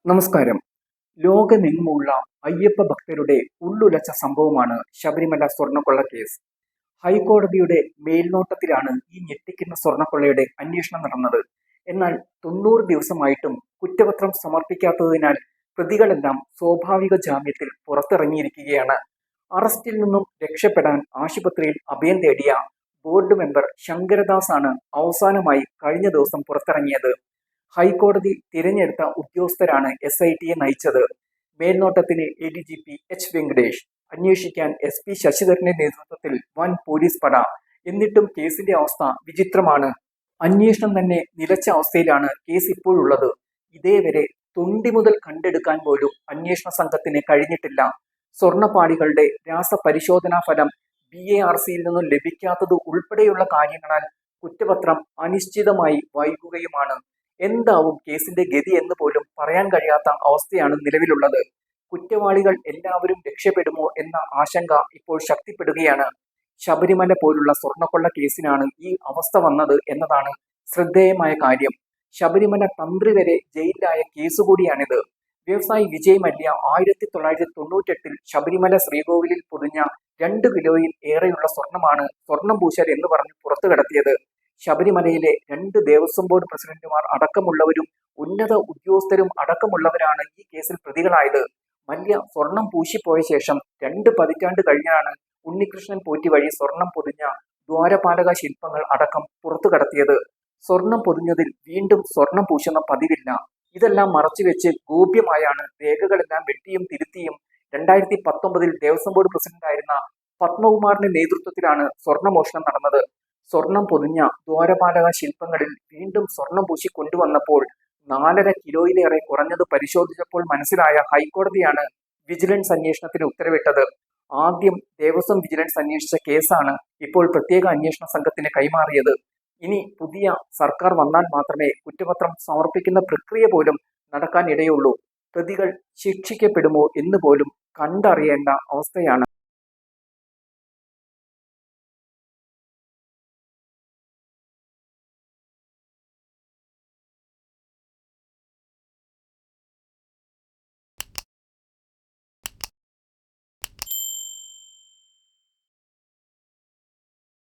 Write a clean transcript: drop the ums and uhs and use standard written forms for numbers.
നമസ്കാരം. ലോകമെങ്ങുമുള്ള അയ്യപ്പ ഭക്തരുടെ ഉള്ളുലച്ച സംഭവമാണ് ശബരിമല സ്വർണ്ണക്കൊള്ള കേസ്. ഹൈക്കോടതിയുടെ മേൽനോട്ടത്തിലാണ് ഈ ഞെട്ടിക്കുന്ന സ്വർണ്ണക്കൊള്ളയുടെ അന്വേഷണം നടന്നത്. എന്നാൽ 90 ദിവസമായിട്ടും കുറ്റപത്രം സമർപ്പിക്കാത്തതിനാൽ പ്രതികളെല്ലാം സ്വാഭാവിക ജാമ്യത്തിൽ പുറത്തിറങ്ങിയിരിക്കുകയാണ്. അറസ്റ്റിൽ നിന്നും രക്ഷപ്പെടാൻ ആശുപത്രിയിൽ അഭയം തേടിയ ബോർഡ് മെമ്പർ ശങ്കരദാസ് ആണ് അവസാനമായി കഴിഞ്ഞ ദിവസം പുറത്തിറങ്ങിയത്. ഹൈക്കോടതി തിരഞ്ഞെടുത്ത ഉദ്യോഗസ്ഥരാണ് SITയെ നയിച്ചത്. മേൽനോട്ടത്തിന് ADGP H. വെങ്കടേഷ്, അന്വേഷിക്കാൻ SP ശശിധരന്റെ നേതൃത്വത്തിൽ വൻ പോലീസ് പട. എന്നിട്ടും കേസിന്റെ അവസ്ഥ വിചിത്രമാണ്. അന്വേഷണം തന്നെ നിലച്ച അവസ്ഥയിലാണ് കേസ് ഇപ്പോഴുള്ളത്. ഇതേവരെ തൊണ്ടി മുതൽ കണ്ടെടുക്കാൻ പോലും അന്വേഷണ സംഘത്തിന് കഴിഞ്ഞിട്ടില്ല. സ്വർണ്ണപ്പാളികളുടെ രാസപരിശോധനാ ഫലം BARCയിൽ നിന്നും ലഭിക്കാത്തത് ഉൾപ്പെടെയുള്ള കാര്യങ്ങളാൽ കുറ്റപത്രം അനിശ്ചിതമായി വൈകുകയുമാണ്. എന്താവും കേസിന്റെ ഗതി എന്ന് പോലും പറയാൻ കഴിയാത്ത അവസ്ഥയാണ് നിലവിലുള്ളത്. കുറ്റവാളികൾ എല്ലാവരും രക്ഷപ്പെടുമോ എന്ന ആശങ്ക ഇപ്പോൾ ശക്തിപ്പെടുകയാണ്. ശബരിമല പോലുള്ള സ്വർണ്ണക്കൊള്ള കേസിനാണ് ഈ അവസ്ഥ വന്നത് എന്നതാണ് ശ്രദ്ധേയമായ കാര്യം. ശബരിമല തന്ത്രി വരെ ജയിലിലായ കേസുകൂടിയാണിത്. വ്യവസായി വിജയ് മല്യ 1998 ശബരിമല ശ്രീകോവിലിൽ പൊതിഞ്ഞ 2 കിലോയിൽ ഏറെയുള്ള സ്വർണമാണ് സ്വർണം പൂശൽ എന്ന് പറഞ്ഞ് പുറത്തു കടത്തിയത്. ശബരിമലയിലെ 2 ദേവസ്വം ബോർഡ് പ്രസിഡന്റുമാർ അടക്കമുള്ളവരും ഉന്നത ഉദ്യോഗസ്ഥരും അടക്കമുള്ളവരാണ് ഈ കേസിൽ പ്രതികളായത്. മല്യ സ്വർണം പൂശിപ്പോയ ശേഷം 2 പതിറ്റാണ്ട് കഴിഞ്ഞാണ് ഉണ്ണികൃഷ്ണൻ പോറ്റി വഴി സ്വർണം പൊതിഞ്ഞ ദ്വാരപാലക ശില്പങ്ങൾ അടക്കം പുറത്തു കടത്തിയത്. സ്വർണം പൊതിഞ്ഞതിൽ വീണ്ടും സ്വർണം പൂശുന്ന പതിവില്ല. ഇതെല്ലാം മറച്ചുവെച്ച് ഗോപ്യമായാണ് രേഖകളെല്ലാം വെട്ടിയും തിരുത്തിയും 2019 ദേവസ്വം ബോർഡ് പ്രസിഡന്റായിരുന്ന പത്മകുമാറിന്റെ നേതൃത്വത്തിലാണ് സ്വർണ്ണമോഷണം നടന്നത്. സ്വർണം പൊതിഞ്ഞ ദ്വാരപാലക ശില്പങ്ങളിൽ വീണ്ടും സ്വർണം പൂശി കൊണ്ടുവന്നപ്പോൾ 4.5 കിലോയിലേറെ കുറഞ്ഞത് പരിശോധിച്ചപ്പോൾ മനസ്സിലായ ഹൈക്കോടതിയാണ് വിജിലൻസ് അന്വേഷണത്തിന് ഉത്തരവിട്ടത്. ആദ്യം ദേവസ്വം വിജിലൻസ് അന്വേഷിച്ച കേസാണ് ഇപ്പോൾ പ്രത്യേക അന്വേഷണ സംഘത്തിന് കൈമാറിയത്. ഇനി പുതിയ സർക്കാർ വന്നാൽ മാത്രമേ കുറ്റപത്രം സമർപ്പിക്കുന്ന പ്രക്രിയ പോലും നടക്കാൻ ഇടയുള്ളൂ. പ്രതികൾ ശിക്ഷിക്കപ്പെടുമോ എന്ന് പോലും കണ്ടറിയേണ്ട അവസ്ഥയാണ്.